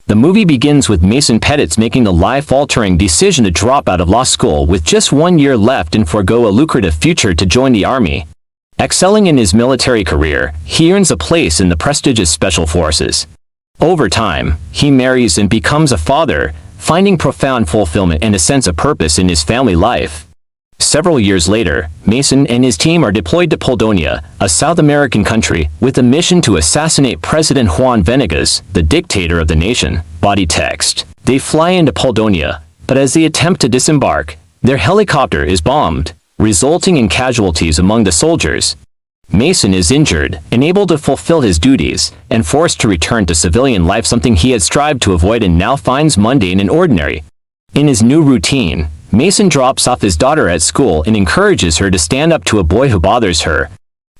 The movie begins with Mason Pettit's making the life-altering decision to drop out of law school with just 1 year left and forego a lucrative future to join the Army. Excelling in his military career, he earns a place in the prestigious Special Forces. Over time, he marries and becomes a father, finding profound fulfillment and a sense of purpose in his family life. Several years later, Mason and his team are deployed to Poldonia, a South American country, with a mission to assassinate President Juan Venegas, the dictator of the nation. Body text. They fly into Poldonia, but as they attempt to disembark, their helicopter is bombed, resulting in casualties among the soldiers. Mason is injured, unable to fulfill his duties, and forced to return to civilian life, something he had strived to avoid and now finds mundane and ordinary. In his new routine, Mason drops off his daughter at school and encourages her to stand up to a boy who bothers her.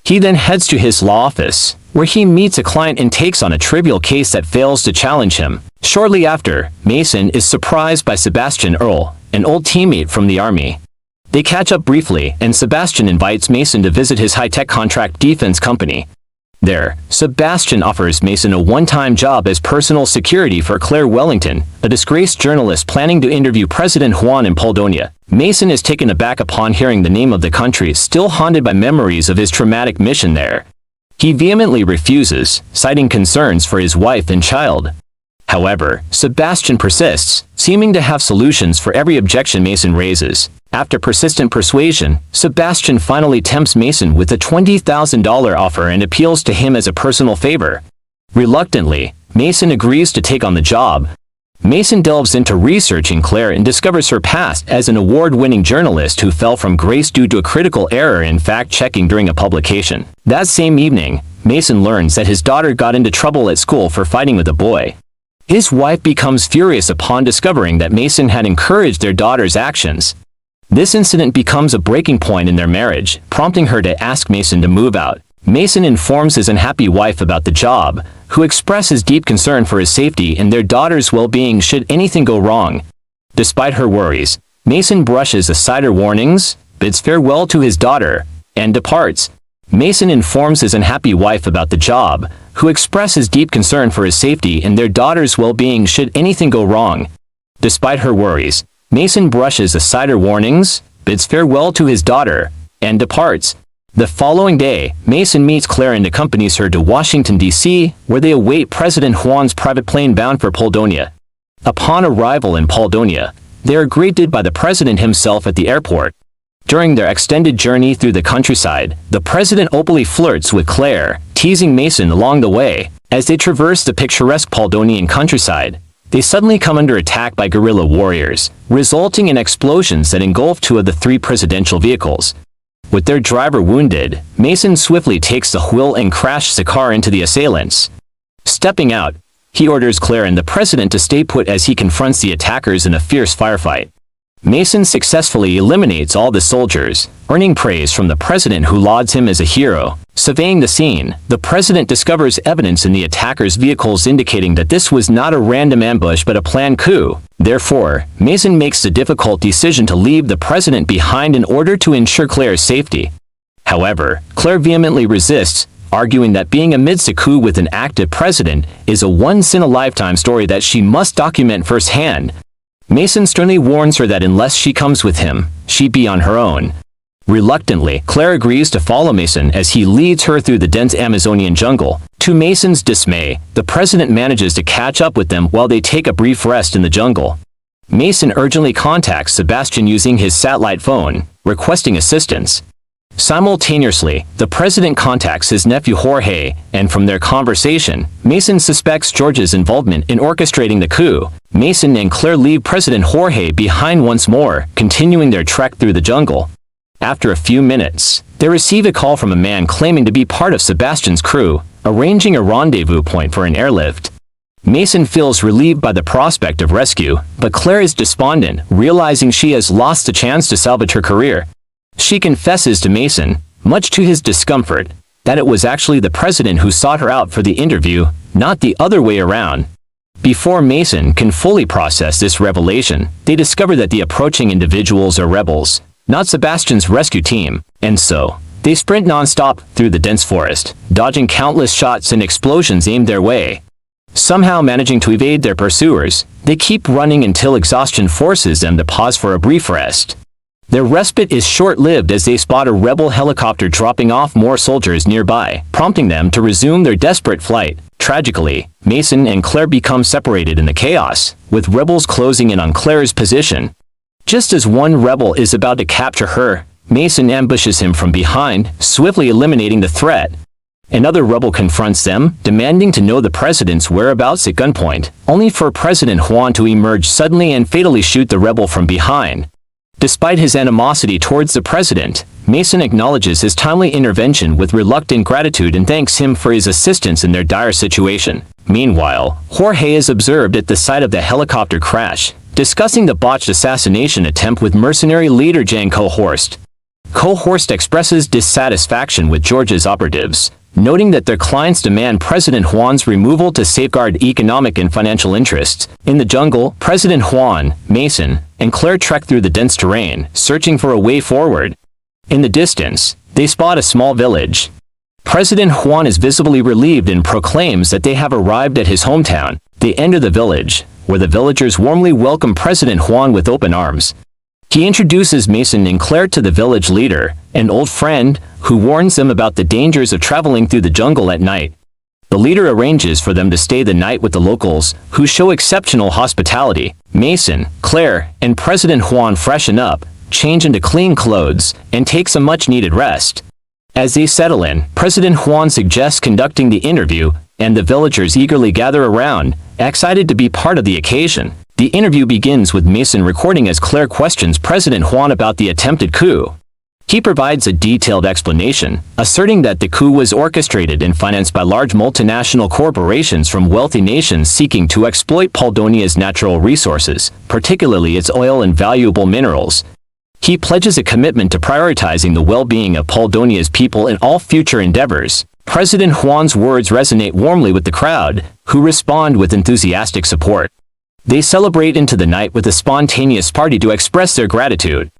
He then heads to his law office, where he meets a client and takes on a trivial case that fails to challenge him. Shortly after, Mason is surprised by Sebastian Earle, an old teammate from the Army. They catch up briefly, and Sebastian invites Mason to visit his high-tech contract defense company. There, Sebastian offers Mason a one-time job as personal security for Claire Wellington, a disgraced journalist planning to interview President Juan in Poldonia. Mason is taken aback upon hearing the name of the country, still haunted by memories of his traumatic mission there. He vehemently refuses, citing concerns for his wife and child. However, Sebastian persists, seeming to have solutions for every objection Mason raises. After persistent persuasion, Sebastian finally tempts Mason with a $20,000 offer and appeals to him as a personal favor. Reluctantly, Mason agrees to take on the job. Mason delves into researching Claire and discovers her past as an award-winning journalist who fell from grace due to a critical error in fact-checking during a publication. That same evening, Mason learns that his daughter got into trouble at school for fighting with a boy. His wife becomes furious upon discovering that Mason had encouraged their daughter's actions. This incident becomes a breaking point in their marriage, prompting her to ask Mason to move out. Mason informs his unhappy wife about the job, who expresses deep concern for his safety and their daughter's well-being should anything go wrong. Despite her worries, Mason brushes aside her warnings, bids farewell to his daughter, and departs. Mason informs his unhappy wife about the job, who expresses deep concern for his safety and their daughter's well-being should anything go wrong. Despite her worries, Mason brushes aside her warnings, bids farewell to his daughter, and departs. The following day, Mason meets Claire and accompanies her to Washington, D.C., where they await President Juan's private plane bound for Poldonia. Upon arrival in Poldonia, they are greeted by the president himself at the airport. During their extended journey through the countryside, the president openly flirts with Claire, teasing Mason along the way. As they traverse the picturesque Poldonian countryside, they suddenly come under attack by guerrilla warriors, resulting in explosions that engulf 2 of the 3 presidential vehicles. With their driver wounded, Mason swiftly takes the wheel and crashes the car into the assailants. Stepping out, he orders Claire and the president to stay put as he confronts the attackers in a fierce firefight. Mason successfully eliminates all the soldiers, earning praise from the president who lauds him as a hero. Surveying the scene, the president discovers evidence in the attackers' vehicles indicating that this was not a random ambush but a planned coup. Therefore, Mason makes the difficult decision to leave the president behind in order to ensure Claire's safety. However, Claire vehemently resists, arguing that being amidst a coup with an active president is a once-in-a-lifetime story that she must document firsthand. Mason sternly warns her that unless she comes with him, she'd be on her own. Reluctantly, Claire agrees to follow Mason as he leads her through the dense Amazonian jungle. To Mason's dismay, the president manages to catch up with them while they take a brief rest in the jungle. Mason urgently contacts Sebastian using his satellite phone, requesting assistance. Simultaneously, the president contacts his nephew Jorge, and from their conversation, Mason suspects George's involvement in orchestrating the coup. Mason and Claire leave President Jorge behind once more, continuing their trek through the jungle. After a few minutes, they receive a call from a man claiming to be part of Sebastian's crew, arranging a rendezvous point for an airlift. Mason feels relieved by the prospect of rescue, but Claire is despondent, realizing she has lost the chance to salvage her career. She confesses to Mason, much to his discomfort, that it was actually the president who sought her out for the interview, not the other way around. Before Mason can fully process this revelation, they discover that the approaching individuals are rebels, not Sebastian's rescue team, and so, they sprint non-stop through the dense forest, dodging countless shots and explosions aimed their way. Somehow managing to evade their pursuers, they keep running until exhaustion forces them to pause for a brief rest. Their respite is short-lived as they spot a rebel helicopter dropping off more soldiers nearby, prompting them to resume their desperate flight. Tragically, Mason and Claire become separated in the chaos, with rebels closing in on Claire's position. Just as one rebel is about to capture her, Mason ambushes him from behind, swiftly eliminating the threat. Another rebel confronts them, demanding to know the president's whereabouts at gunpoint, only for President Juan to emerge suddenly and fatally shoot the rebel from behind. Despite his animosity towards the president, Mason acknowledges his timely intervention with reluctant gratitude and thanks him for his assistance in their dire situation. Meanwhile, Jorge is observed at the site of the helicopter crash, discussing the botched assassination attempt with mercenary leader Jan Cohorst. Cohorst expresses dissatisfaction with Georgia's operatives, noting that their clients demand President Juan's removal to safeguard economic and financial interests. In the jungle, President Juan, Mason, and Claire trek through the dense terrain, searching for a way forward. In the distance, they spot a small village. President Juan is visibly relieved and proclaims that they have arrived at his hometown. They enter the village, where the villagers warmly welcome President Juan with open arms. He introduces Mason and Claire to the village leader, an old friend, who warns them about the dangers of traveling through the jungle at night. The leader arranges for them to stay the night with the locals, who show exceptional hospitality. Mason, Claire, and President Juan freshen up, change into clean clothes, and take some much-needed rest. As they settle in, President Juan suggests conducting the interview, and the villagers eagerly gather around, excited to be part of the occasion. The interview begins with Mason recording as Claire questions President Juan about the attempted coup. He provides a detailed explanation, asserting that the coup was orchestrated and financed by large multinational corporations from wealthy nations seeking to exploit Poldonia's natural resources, particularly its oil and valuable minerals. He pledges a commitment to prioritizing the well-being of Poldonia's people in all future endeavors. President Juan's words resonate warmly with the crowd, who respond with enthusiastic support. They celebrate into the night with a spontaneous party to express their gratitude.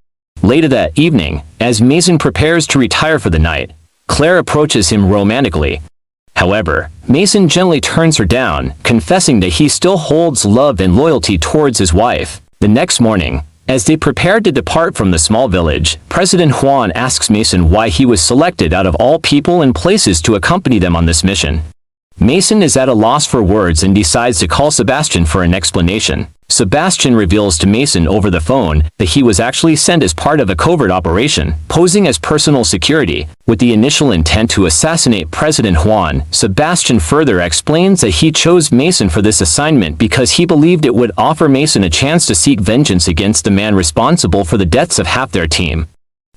Later that evening, as Mason prepares to retire for the night, Claire approaches him romantically. However, Mason gently turns her down, confessing that he still holds love and loyalty towards his wife. The next morning, as they prepare to depart from the small village, President Juan asks Mason why he was selected out of all people and places to accompany them on this mission. Mason is at a loss for words and decides to call Sebastian for an explanation. Sebastian reveals to Mason over the phone that he was actually sent as part of a covert operation, posing as personal security, with the initial intent to assassinate President Juan. Sebastian further explains that he chose Mason for this assignment because he believed it would offer Mason a chance to seek vengeance against the man responsible for the deaths of half their team.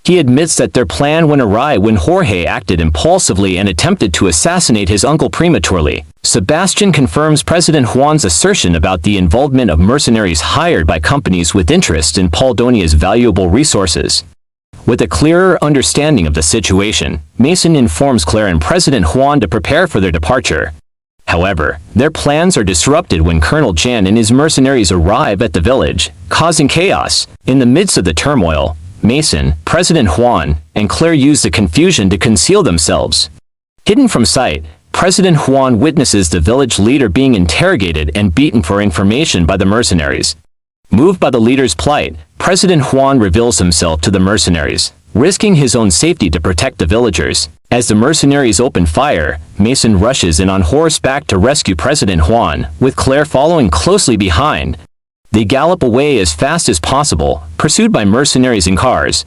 He admits that their plan went awry when Jorge acted impulsively and attempted to assassinate his uncle prematurely. Sebastian confirms President Juan's assertion about the involvement of mercenaries hired by companies with interest in Poldonia's valuable resources. With a clearer understanding of the situation, Mason informs Claire and President Juan to prepare for their departure. However, their plans are disrupted when Colonel Jan and his mercenaries arrive at the village, causing chaos. In the midst of the turmoil, Mason, President Juan, and Claire use the confusion to conceal themselves. Hidden from sight, President Juan witnesses the village leader being interrogated and beaten for information by the mercenaries. Moved by the leader's plight, President Juan reveals himself to the mercenaries, risking his own safety to protect the villagers. As the mercenaries open fire, Mason rushes in on horseback to rescue President Juan, with Claire following closely behind. They gallop away as fast as possible, pursued by mercenaries in cars.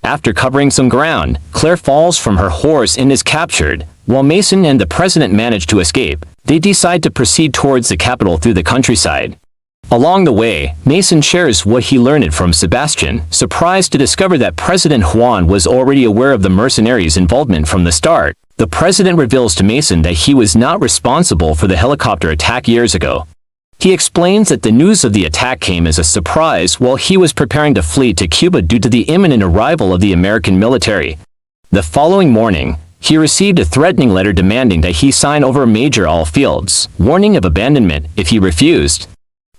After covering some ground, Claire falls from her horse and is captured. While Mason and the president manage to escape, they decide to proceed towards the capital through the countryside. Along the way, Mason shares what he learned from Sebastian, surprised to discover that President Juan was already aware of the mercenaries' involvement from the start. The president reveals to Mason that he was not responsible for the helicopter attack years ago. He explains that the news of the attack came as a surprise while he was preparing to flee to Cuba due to the imminent arrival of the American military. The following morning, he received a threatening letter demanding that he sign over major all fields, warning of abandonment if he refused.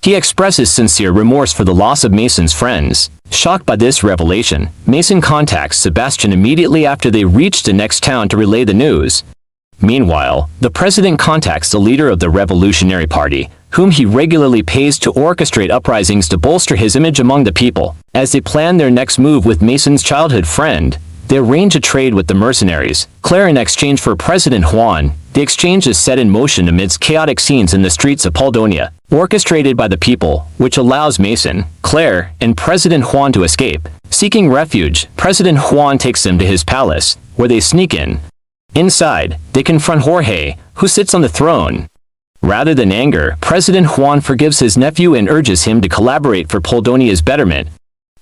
He expresses sincere remorse for the loss of Mason's friends. Shocked by this revelation, Mason contacts Sebastian immediately after they reach the next town to relay the news. Meanwhile, the president contacts the leader of the Revolutionary Party, whom he regularly pays to orchestrate uprisings to bolster his image among the people. As they plan their next move with Mason's childhood friend, they arrange a trade with the mercenaries, Claire, in exchange for President Juan. The exchange is set in motion amidst chaotic scenes in the streets of Poldonia, orchestrated by the people, which allows Mason, Claire, and President Juan to escape. Seeking refuge, President Juan takes them to his palace, where they sneak in. Inside, they confront Jorge, who sits on the throne. Rather than anger, President Juan forgives his nephew and urges him to collaborate for Poldonia's betterment.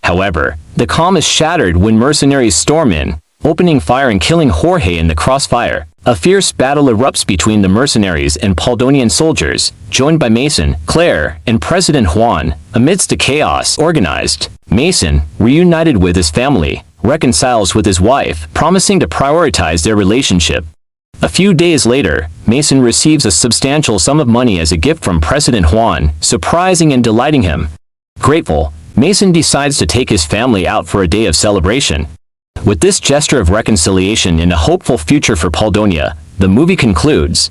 However, the calm is shattered when mercenaries storm in, opening fire and killing Jorge in the crossfire. A fierce battle erupts between the mercenaries and Poldonian soldiers, joined by Mason, Claire, and President Juan. Amidst the chaos organized, Mason, reunited with his family, reconciles with his wife, promising to prioritize their relationship. A few days later, Mason receives a substantial sum of money as a gift from President Juan, surprising and delighting him. Grateful, Mason decides to take his family out for a day of celebration. With this gesture of reconciliation and a hopeful future for Poldonia, the movie concludes.